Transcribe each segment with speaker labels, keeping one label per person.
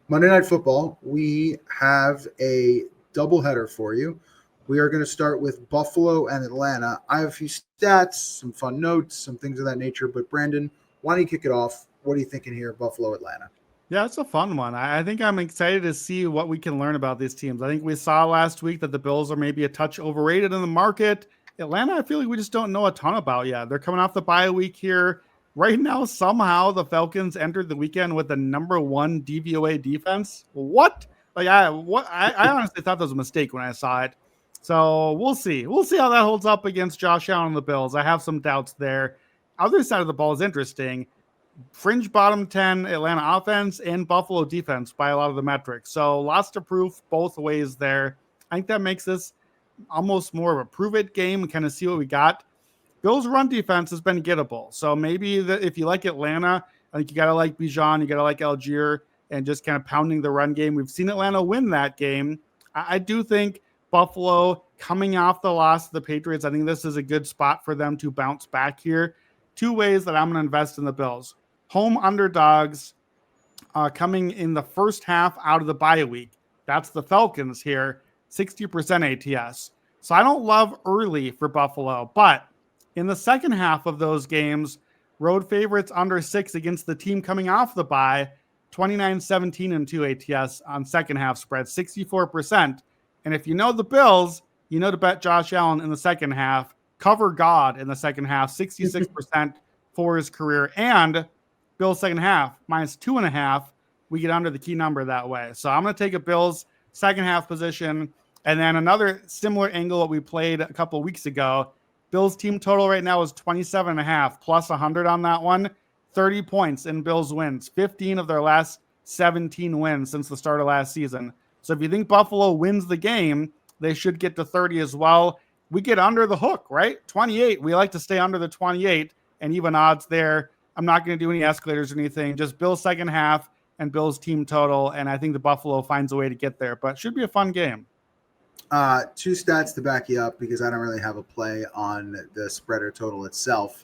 Speaker 1: Monday Night Football, we have a doubleheader for you. We are going to start with Buffalo and Atlanta. I have a few stats, some fun notes, some things of that nature. But Brandon, why don't you kick it off? What are you thinking here, Buffalo, Atlanta?
Speaker 2: Yeah, it's a fun one. I think I'm excited to see what we can learn about these teams. I think we saw last week that the Bills are maybe a touch overrated in the market. Atlanta, I feel like we just don't know a ton about yet. They're coming off the bye week here. Right now, somehow the Falcons entered the weekend with the number one DVOA defense. What? I honestly thought that was a mistake when I saw it. So we'll see. We'll see how that holds up against Josh Allen and the Bills. I have some doubts there. Other side of the ball is interesting. Fringe bottom 10 Atlanta offense and Buffalo defense by a lot of the metrics. So lots to prove both ways there. I think that makes this almost more of a prove it game and kind of see what we got. Bills run defense has been gettable. So maybe if you like Atlanta, I think you got to like Bijan, you got to like Algier, and just kind of pounding the run game. We've seen Atlanta win that game. I do think Buffalo coming off the loss to the Patriots, I think this is a good spot for them to bounce back here. Two ways that I'm going to invest in the Bills. Home underdogs coming in the first half out of the bye week. That's the Falcons here, 60% ATS. So I don't love early for Buffalo, but in the second half of those games, road favorites under 6 against the team coming off the bye, 29-17 and 2 ATS on second half spread, 64%. And if you know the Bills, you know to bet Josh Allen in the second half, cover God in the second half, 66% for his career. And Bills second half, minus 2.5. We get under the key number that way. So I'm going to take a Bills second half position. And then another similar angle that we played a couple of weeks ago. Bills team total right now is 27.5 plus 100 on that one. 30 points in Bills wins. 15 of their last 17 wins since the start of last season. So if you think Buffalo wins the game, they should get to 30 as well. We get under the hook, right? 28. We like to stay under the 28 and even odds there. I'm not going to do any escalators or anything. Just Bills second half and Bills team total. And I think the Buffalo finds a way to get there, but should be a fun game.
Speaker 1: Two stats to back you up because I don't really have a play on the spread or total itself.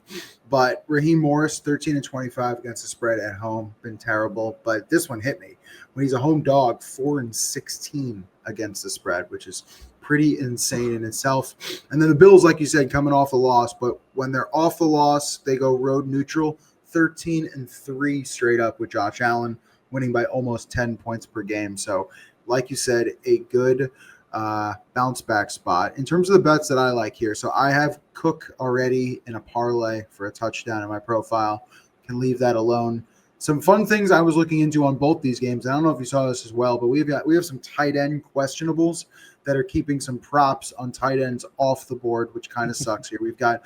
Speaker 1: But Raheem Morris, 13-25 against the spread at home, been terrible. But this one hit me. When he's a home dog, 4-16 against the spread, which is pretty insane in itself. And then the Bills, like you said, coming off a loss. But when they're off the loss, they go road neutral, 13-3 straight up with Josh Allen, winning by almost 10 points per game. So, like you said, a good bounce back spot. In terms of the bets that I like here, so I have Cook already in a parlay for a touchdown in my profile. Can leave that alone. Some fun things I was looking into on both these games. I don't know if you saw this as well, but we have some tight end questionables that are keeping some props on tight ends off the board, which kind of sucks here. We've got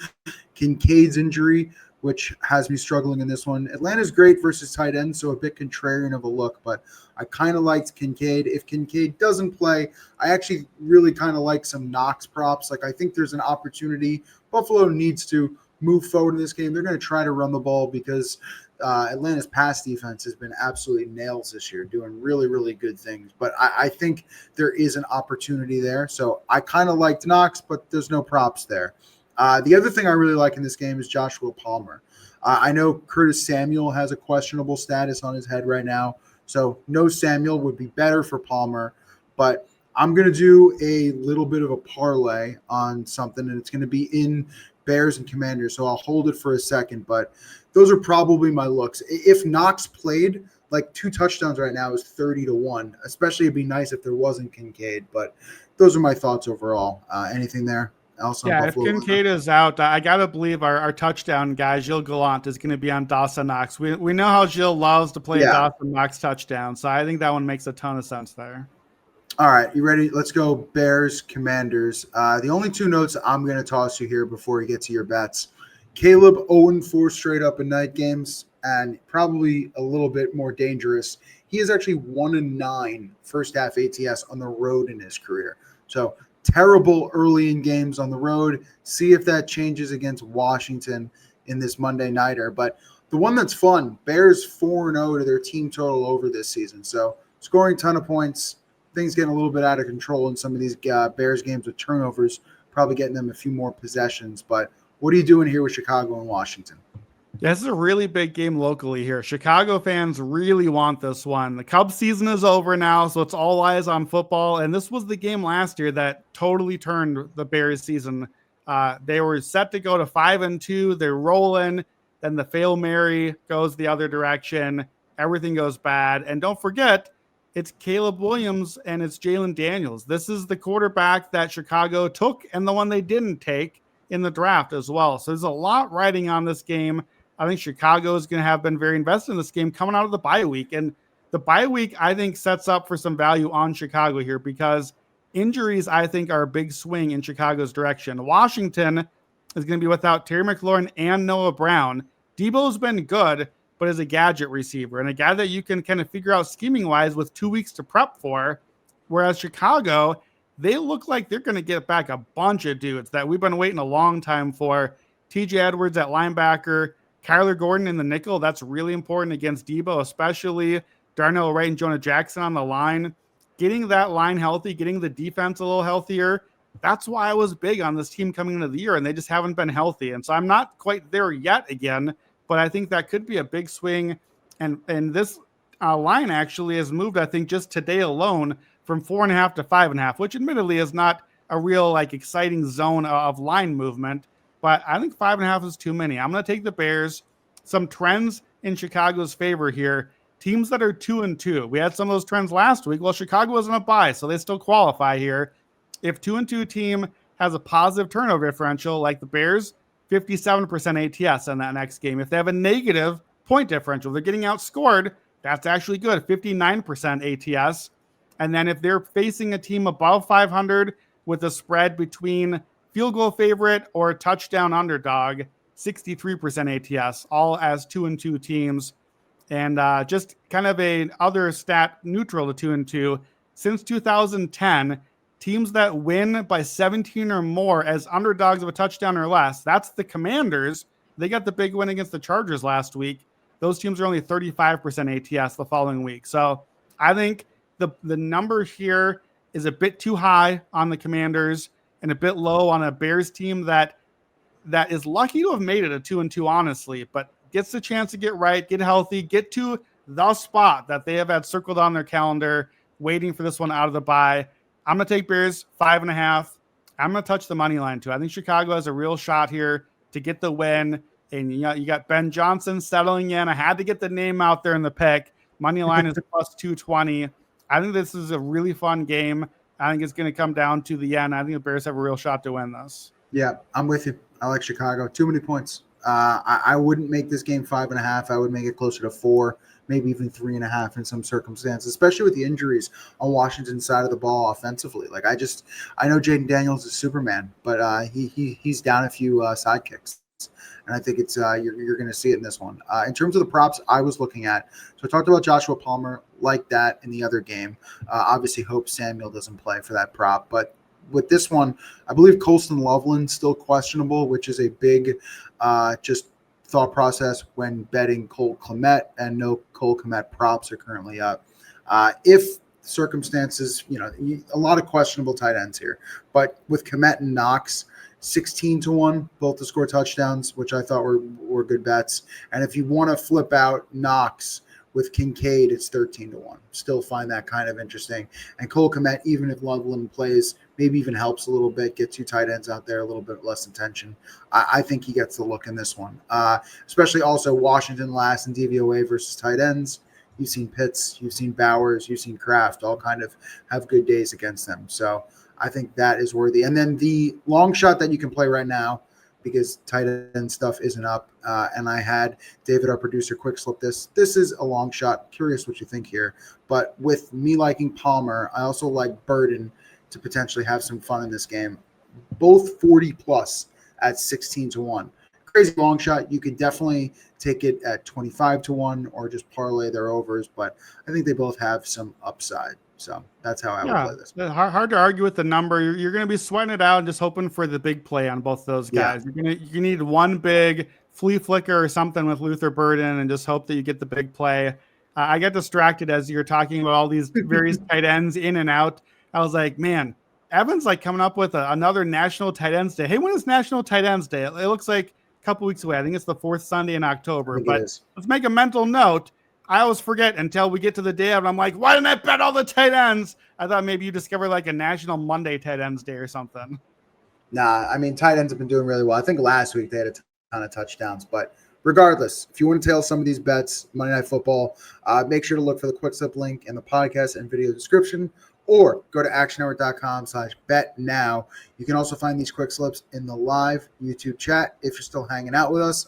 Speaker 1: Kincaid's injury, which has me struggling in this one. Atlanta's great versus tight end, so a bit contrarian of a look, but I kind of liked Kincaid. If Kincaid doesn't play, I actually really kind of like some Knox props. Like, I think there's an opportunity. Buffalo needs to move forward in this game. They're going to try to run the ball because Atlanta's pass defense has been absolutely nails this year, doing really, really good things. But I think there is an opportunity there. So I kind of liked Knox, but there's no props there. The other thing I really like in this game is Joshua Palmer. I know Curtis Samuel has a questionable status on his head right now, so no Samuel would be better for Palmer. But I'm going to do a little bit of a parlay on something, and it's going to be in Bears and Commanders, so I'll hold it for a second. But those are probably my looks. If Knox played, like 2 touchdowns right now is 30-1. Especially it'd be nice if there wasn't Kincaid, but those are my thoughts overall. Anything there?
Speaker 2: Yeah, if Kincaid is out, I got to believe our touchdown guy, Gilles Gallant, is going to be on Dawson Knox. We know how Gilles loves to play Dawson Knox touchdown, so I think that one makes a ton of sense there.
Speaker 1: All right, you ready? Let's go Bears, Commanders. The only 2 notes I'm going to toss you here before you get to your bets. Caleb 0-4 straight up in night games, and probably a little bit more dangerous. He is actually 1-9 first half ATS on the road in his career. So terrible early in games on the road. See if that changes against Washington in this Monday nighter. But the one that's fun, Bears 4-0 to their team total over this season. So scoring a ton of points, things getting a little bit out of control in some of these Bears games with turnovers, probably getting them a few more possessions. But what are you doing here with Chicago and Washington?
Speaker 2: Yeah, this is a really big game locally here. Chicago fans really want this one. The Cubs season is over now, so it's all eyes on football. And this was the game last year that totally turned the Bears season. They were set to go to 5-2. They're rolling. Then the Fail Mary goes the other direction. Everything goes bad. And don't forget, it's Caleb Williams and it's Jalen Daniels. This is the quarterback that Chicago took and the one they didn't take in the draft as well. So there's a lot riding on this game. I think Chicago is going to have been very invested in this game coming out of the bye week. And the bye week, I think, sets up for some value on Chicago here because injuries, I think, are a big swing in Chicago's direction. Washington is going to be without Terry McLaurin and Noah Brown. Debo's been good, but as a gadget receiver and a guy that you can kind of figure out scheming-wise with 2 weeks to prep for. Whereas Chicago, they look like they're going to get back a bunch of dudes that we've been waiting a long time for. TJ Edwards at linebacker, Kyler Gordon in the nickel, that's really important against Debo, especially Darnell Wright and Jonah Jackson on the line. Getting that line healthy, getting the defense a little healthier, that's why I was big on this team coming into the year, and they just haven't been healthy. And so I'm not quite there yet again, but I think that could be a big swing. And this line actually has moved, I think, just today alone from 4.5 to 5.5, which admittedly is not a real exciting zone of line movement. But I think 5.5 is too many. I'm going to take the Bears. Some trends in Chicago's favor here. Teams that are 2-2. We had some of those trends last week. Well, Chicago wasn't a bye, so they still qualify here. If 2-2 team has a positive turnover differential like the Bears, 57% ATS in that next game. If they have a negative point differential, they're getting outscored, that's actually good, 59% ATS. And then if they're facing a team above 500 with a spread between field goal favorite or touchdown underdog, 63% ATS, all as 2-2 teams. And just kind of a other stat neutral to 2-2. Since 2010, teams that win by 17 or more as underdogs of a touchdown or less, that's the Commanders. They got the big win against the Chargers last week. Those teams are only 35% ATS the following week. So I think the number here is a bit too high on the Commanders and a bit low on a Bears team that is lucky to have made it a 2-2, honestly, but gets the chance to get right, get healthy, get to the spot that they have had circled on their calendar, waiting for this one out of the bye. I'm going to take Bears 5.5. I'm going to touch the money line too. I think Chicago has a real shot here to get the win. And you got Ben Johnson settling in. I had to get the name out there in the pick. Money line is plus 220. I think this is a really fun game. I think it's going to come down to the end. I think the Bears have a real shot to win this.
Speaker 1: Yeah, I'm with you. I like Chicago. Too many points. I wouldn't make this game 5.5. I would make it closer to 4, maybe even 3.5 in some circumstances, especially with the injuries on Washington's side of the ball offensively. I know Jaden Daniels is Superman, but he's down a few sidekicks. And I think it's you're going to see it in this one. In terms of the props I was looking at, so I talked about Joshua Palmer like that in the other game. Obviously, Hope Samuel doesn't play for that prop. But with this one, I believe Colston Loveland still questionable, which is a big just thought process when betting Cole Kmet, and no Cole Kmet props are currently up. If circumstances, a lot of questionable tight ends here. But with Kmet and Knox, 16-1, both to score touchdowns, which I thought were good bets. And if you want to flip out Knox with Kincaid, it's 13-1. Still find that kind of interesting. And Cole Kmet, even if Loveland plays, maybe even helps a little bit, get two tight ends out there, a little bit less attention. I think he gets the look in this one. Especially also Washington last in DVOA versus tight ends. You've seen Pitts, you've seen Bowers, you've seen Kraft, all kind of have good days against them. So I think that is worthy. And then the long shot that you can play right now, because tight end stuff isn't up, and I had David, our producer, quick slip this. This is a long shot. Curious what you think here. But with me liking Palmer, I also like Burden to potentially have some fun in this game. Both 40+ at 16-1. Crazy long shot. You could definitely take it at 25-1 or just parlay their overs, but I think they both have some upside. So that's how I would play this.
Speaker 2: Hard to argue with the number. You're going to be sweating it out and just hoping for the big play on both those guys. Yeah. You need one big flea flicker or something with Luther Burden and just hope that you get the big play. I got distracted as you're talking about all these various tight ends in and out. I was like, man, Evan's coming up with another National Tight Ends Day. Hey, when is National Tight Ends Day? It looks like a couple weeks away. I think it's the 4th Sunday in
Speaker 1: I
Speaker 2: October.
Speaker 1: think it
Speaker 2: But
Speaker 1: is.
Speaker 2: let's make a mental note. I always forget until we get to the day of, and I'm like, why didn't I bet all the tight ends? I thought maybe you discovered like a National Monday tight ends day or something.
Speaker 1: Nah, I mean, tight ends have been doing really well. I think last week they had a ton of touchdowns, but regardless, if you want to tail some of these bets, Monday Night Football, make sure to look for the quick slip link in the podcast and video description, or go to actionhour.com/bet now. You can also find these quick slips in the live YouTube chat if you're still hanging out with us.